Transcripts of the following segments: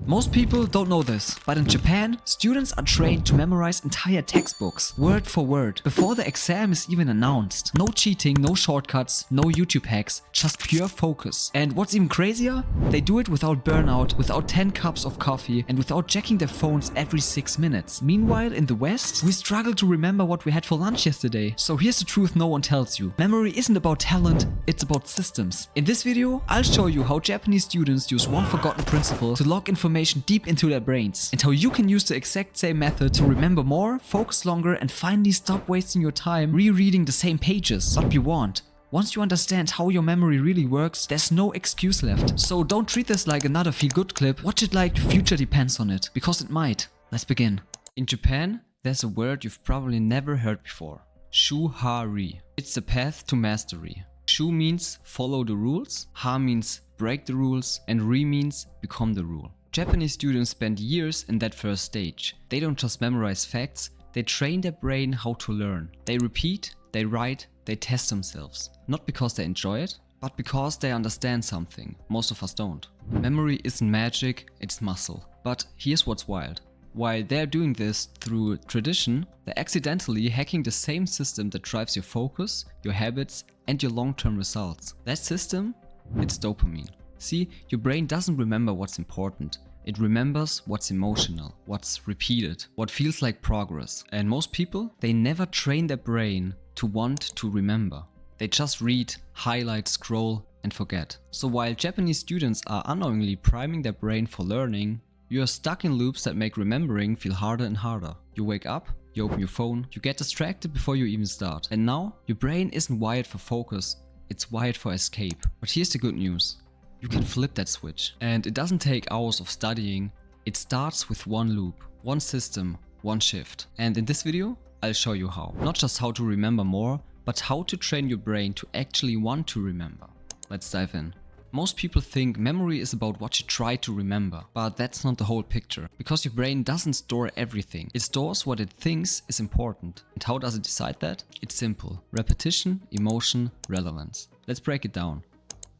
Most people don't know this, but in Japan, students are trained to memorize entire textbooks, word for word, before the exam is even announced. No cheating, no shortcuts, no YouTube hacks, just pure focus. And what's even crazier? They do it without burnout, without 10 cups of coffee, and without checking their phones every 6 minutes. Meanwhile, in the West, we struggle to remember what we had for lunch yesterday. So here's the truth no one tells you. Memory isn't about talent, it's about systems. In this video, I'll show you how Japanese students use one forgotten principle to lock information deep into their brains, and how you can use the exact same method to remember more, focus longer, and finally stop wasting your time rereading the same pages. But be warned, once you understand how your memory really works, there's no excuse left. So don't treat this like another feel-good clip, watch it like the future depends on it, because it might. Let's begin. In Japan, there's a word you've probably never heard before. Shu-Ha-Ri. It's the path to mastery. Shu means follow the rules, Ha means break the rules, and Ri means become the rule. Japanese students spend years in that first stage. They don't just memorize facts, they train their brain how to learn. They repeat, they write, they test themselves. Not because they enjoy it, but because they understand something most of us don't. Memory isn't magic, it's muscle. But here's what's wild. While they're doing this through tradition, they're accidentally hacking the same system that drives your focus, your habits, and your long-term results. That system? It's dopamine. See, your brain doesn't remember what's important. It remembers what's emotional, what's repeated, what feels like progress. And most people, they never train their brain to want to remember. They just read, highlight, scroll, and forget. So while Japanese students are unknowingly priming their brain for learning, you are stuck in loops that make remembering feel harder and harder. You wake up, you open your phone, you get distracted before you even start. And now, your brain isn't wired for focus, it's wired for escape. But here's the good news. You can flip that switch. And it doesn't take hours of studying, it starts with one loop, one system, one shift. And in this video, I'll show you how. Not just how to remember more, but how to train your brain to actually want to remember. Let's dive in. Most people think memory is about what you try to remember, but that's not the whole picture. Because your brain doesn't store everything. It stores what it thinks is important. And how does it decide that? It's simple. Repetition, emotion, relevance. Let's break it down.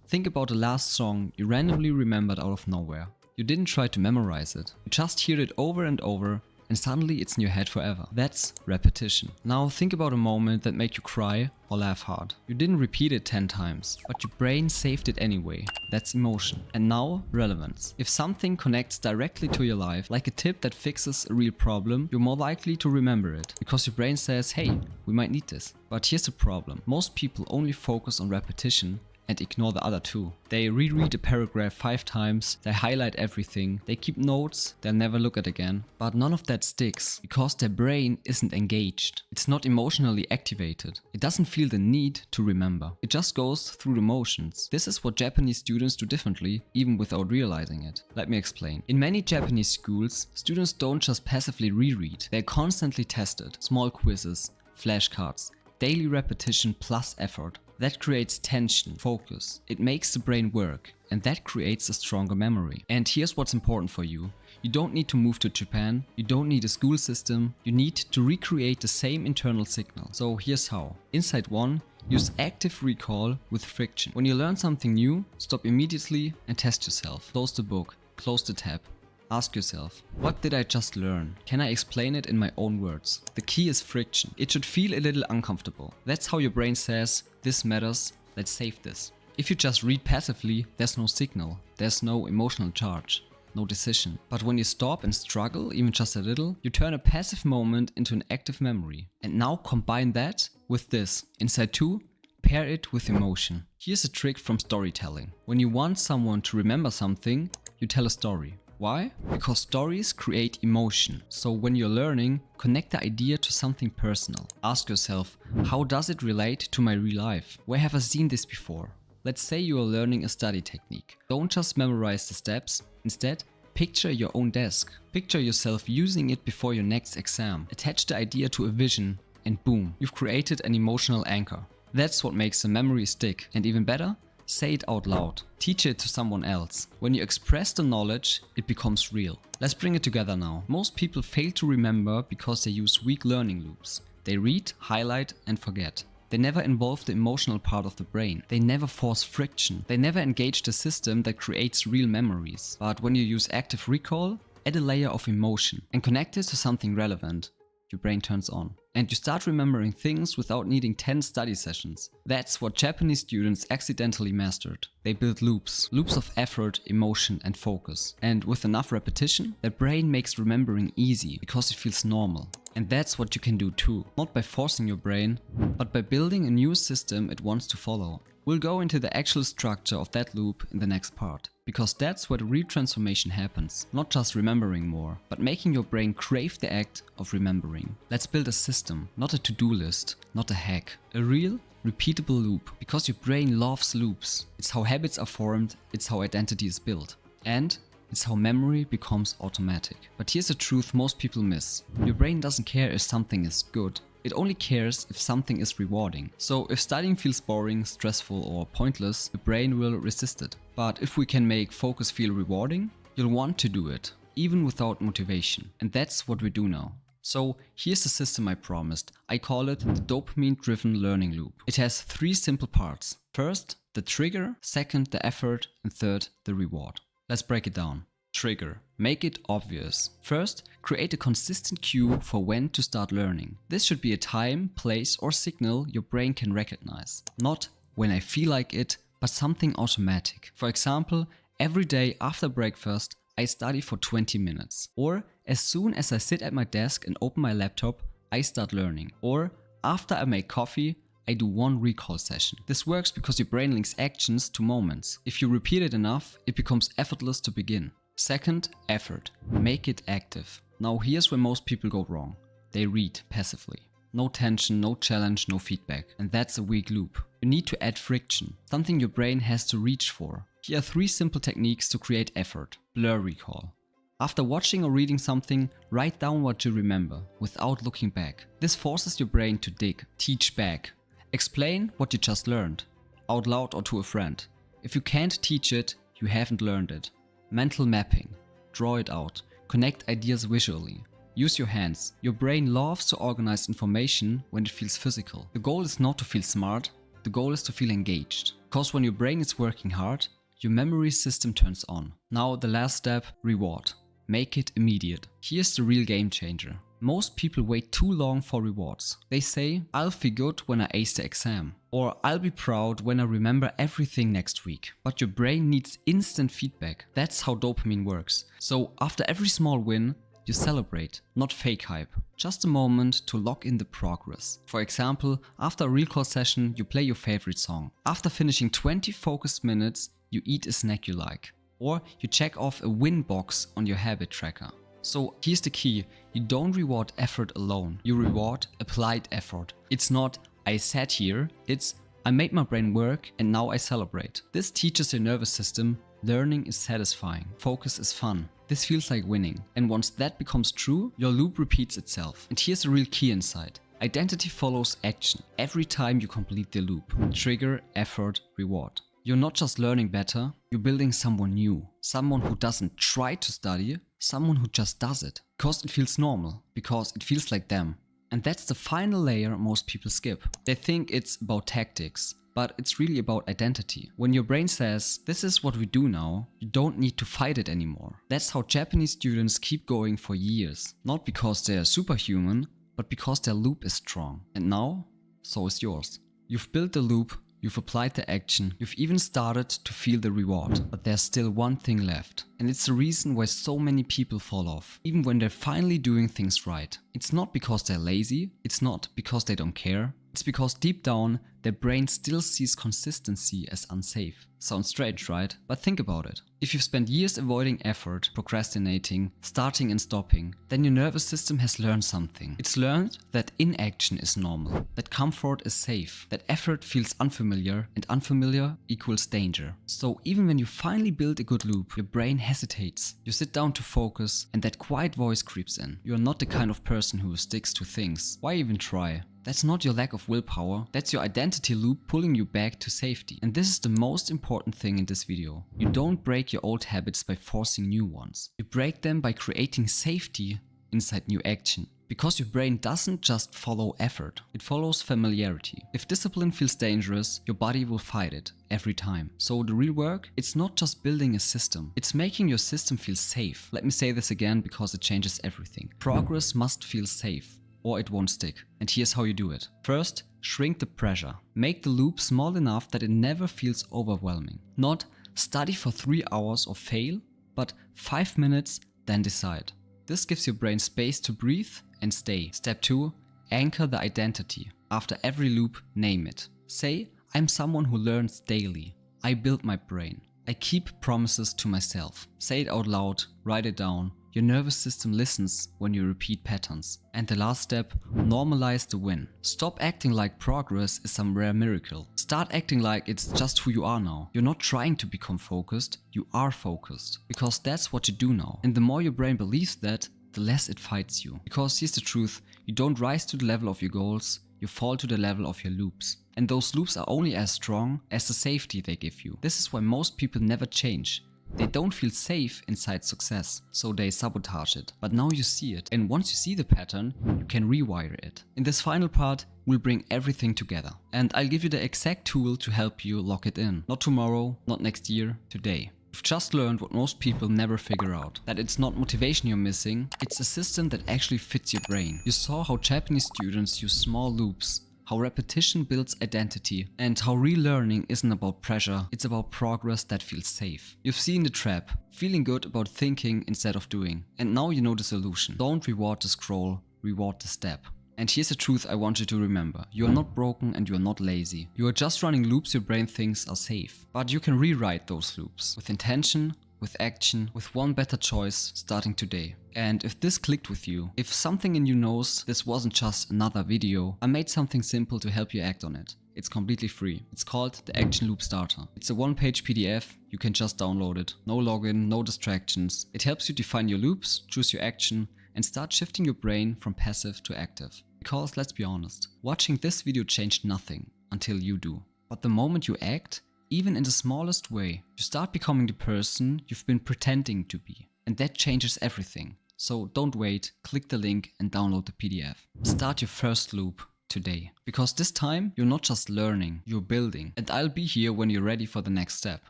Think about the last song you randomly remembered out of nowhere. You didn't try to memorize it. You just heard it over and over, and suddenly it's in your head forever. That's repetition. Now think about a moment that made you cry or laugh hard. You didn't repeat it 10 times, but your brain saved it anyway. That's emotion. And now, relevance. If something connects directly to your life, like a tip that fixes a real problem, you're more likely to remember it, because your brain says, hey, we might need this. But here's the problem. Most people only focus on repetition and ignore the other two. They reread a paragraph 5 times, they highlight everything, they keep notes they'll never look at again. But none of that sticks, because their brain isn't engaged. It's not emotionally activated. It doesn't feel the need to remember. It just goes through the motions. This is what Japanese students do differently, even without realizing it. Let me explain. In many Japanese schools, students don't just passively reread, they're constantly tested. Small quizzes, flashcards, daily repetition plus effort. That creates tension, focus. It makes the brain work, and that creates a stronger memory. And here's what's important for you. You don't need to move to Japan, you don't need a school system, you need to recreate the same internal signal. So here's how. Insight 1, use active recall with friction. When you learn something new, stop immediately and test yourself. Close the book, close the tab. Ask yourself, what did I just learn? Can I explain it in my own words? The key is friction. It should feel a little uncomfortable. That's how your brain says, this matters, let's save this. If you just read passively, there's no signal, there's no emotional charge, no decision. But when you stop and struggle, even just a little, you turn a passive moment into an active memory. And now combine that with this. Insight 2, pair it with emotion. Here's a trick from storytelling. When you want someone to remember something, you tell a story. Why? Because stories create emotion. So when you're learning, connect the idea to something personal. Ask yourself, how does it relate to my real life? Where have I seen this before? Let's say you are learning a study technique. Don't just memorize the steps. Instead, picture your own desk. Picture yourself using it before your next exam. Attach the idea to a vision, and boom, you've created an emotional anchor. That's what makes the memory stick. And even better, say it out loud. Teach it to someone else. When you express the knowledge, it becomes real. Let's bring it together now. Most people fail to remember because they use weak learning loops. They read, highlight, and forget. They never involve the emotional part of the brain. They never force friction. They never engage the system that creates real memories. But when you use active recall, add a layer of emotion and connect it to something relevant, your brain turns on. And you start remembering things without needing 10 study sessions. That's what Japanese students accidentally mastered. They build loops of effort, emotion and focus. And with enough repetition, their brain makes remembering easy because it feels normal. And that's what you can do too. Not by forcing your brain, but by building a new system it wants to follow. We'll go into the actual structure of that loop in the next part, because that's where the real transformation happens. Not just remembering more, but making your brain crave the act of remembering. Let's build a system, not a to-do list, not a hack. A real, repeatable loop, because your brain loves loops. It's how habits are formed, it's how identity is built. And it's how memory becomes automatic. But here's the truth most people miss. Your brain doesn't care if something is good. It only cares if something is rewarding. So if studying feels boring, stressful or pointless, the brain will resist it. But if we can make focus feel rewarding, you'll want to do it, even without motivation. And that's what we do now. So here's the system I promised. I call it the dopamine-driven learning loop. It has 3 simple parts. First, the trigger, second, the effort, and third, the reward. Let's break it down. Trigger. Make it obvious. First, create a consistent cue for when to start learning. This should be a time, place or signal your brain can recognize. Not when I feel like it, but something automatic. For example, every day after breakfast, I study for 20 minutes. Or as soon as I sit at my desk and open my laptop, I start learning. Or after I make coffee, I do 1 recall session. This works because your brain links actions to moments. If you repeat it enough, it becomes effortless to begin. Second, effort. Make it active. Now here's where most people go wrong. They read passively. No tension, no challenge, no feedback. And that's a weak loop. You need to add friction, something your brain has to reach for. Here are 3 simple techniques to create effort. Blur recall. After watching or reading something, write down what you remember without looking back. This forces your brain to dig, teach back. Explain what you just learned, out loud or to a friend. If you can't teach it, you haven't learned it. Mental mapping. Draw it out. Connect ideas visually. Use your hands. Your brain loves to organize information when it feels physical. The goal is not to feel smart, the goal is to feel engaged. Because when your brain is working hard, your memory system turns on. Now the last step, reward. Make it immediate. Here's the real game changer. Most people wait too long for rewards. They say, I'll feel good when I ace the exam. Or I'll be proud when I remember everything next week. But your brain needs instant feedback. That's how dopamine works. So after every small win, you celebrate, not fake hype. Just a moment to lock in the progress. For example, after a recall session, you play your favorite song. After finishing 20 focused minutes, you eat a snack you like. Or you check off a win box on your habit tracker. So here's the key, you don't reward effort alone, you reward applied effort. It's not, I sat here, it's, I made my brain work and now I celebrate. This teaches your nervous system, learning is satisfying, focus is fun. This feels like winning. And once that becomes true, your loop repeats itself. And here's a real key insight. Identity follows action every time you complete the loop. Trigger, effort, reward. You're not just learning better, you're building someone new. Someone who doesn't try to study, someone who just does it. Because it feels normal, because it feels like them. And that's the final layer most people skip. They think it's about tactics, but it's really about identity. When your brain says, this is what we do now, you don't need to fight it anymore. That's how Japanese students keep going for years. Not because they're superhuman, but because their loop is strong. And now, so is yours. You've built the loop, you've applied the action, you've even started to feel the reward. But there's still one thing left. And it's the reason why so many people fall off, even when they're finally doing things right. It's not because they're lazy, it's not because they don't care. It's because deep down, their brain still sees consistency as unsafe. Sounds strange, right? But think about it. If you've spent years avoiding effort, procrastinating, starting and stopping, then your nervous system has learned something. It's learned that inaction is normal, that comfort is safe, that effort feels unfamiliar, and unfamiliar equals danger. So even when you finally build a good loop, your brain hesitates. You sit down to focus, and that quiet voice creeps in. You're not the kind of person who sticks to things. Why even try? That's not your lack of willpower, that's your identity loop pulling you back to safety. And this is the most important thing in this video. You don't break your old habits by forcing new ones. You break them by creating safety inside new action. Because your brain doesn't just follow effort, it follows familiarity. If discipline feels dangerous, your body will fight it every time. So the real work, it's not just building a system, it's making your system feel safe. Let me say this again because it changes everything. Progress must feel safe, or it won't stick. And here's how you do it. First, shrink the pressure. Make the loop small enough that it never feels overwhelming. Not study for 3 hours or fail, but 5 minutes, then decide. This gives your brain space to breathe and stay. Step 2. Anchor the identity. After every loop, name it. Say, I'm someone who learns daily. I build my brain. I keep promises to myself. Say it out loud, write it down. Your nervous system listens when you repeat patterns. And the last step, normalize the win. Stop acting like progress is some rare miracle. Start acting like it's just who you are now. You're not trying to become focused, you are focused. Because that's what you do now. And the more your brain believes that, the less it fights you. Because here's the truth, you don't rise to the level of your goals, you fall to the level of your loops. And those loops are only as strong as the safety they give you. This is why most people never change. They don't feel safe inside success, so they sabotage it. But now you see it, and once you see the pattern, you can rewire it. In this final part, we'll bring everything together. And I'll give you the exact tool to help you lock it in. Not tomorrow, not next year, today. You've just learned what most people never figure out. That it's not motivation you're missing, it's a system that actually fits your brain. You saw how Japanese students use small loops, how repetition builds identity, and how relearning isn't about pressure, it's about progress that feels safe. You've seen the trap, feeling good about thinking instead of doing. And now you know the solution. Don't reward the scroll, reward the step. And here's the truth I want you to remember. You are not broken and you are not lazy. You are just running loops your brain thinks are safe. But you can rewrite those loops with intention, with action, with one better choice starting today. And if this clicked with you, if something in you knows this wasn't just another video, I made something simple to help you act on it. It's completely free. It's called the Action Loop Starter. It's a one-page PDF, you can just download it. No login, no distractions. It helps you define your loops, choose your action, and start shifting your brain from passive to active. Because let's be honest, watching this video changed nothing until you do. But the moment you act, even in the smallest way, you start becoming the person you've been pretending to be. And that changes everything. So don't wait, click the link and download the PDF. Start your first loop today. Because this time, you're not just learning, you're building. And I'll be here when you're ready for the next step.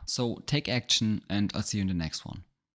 So take action and I'll see you in the next one.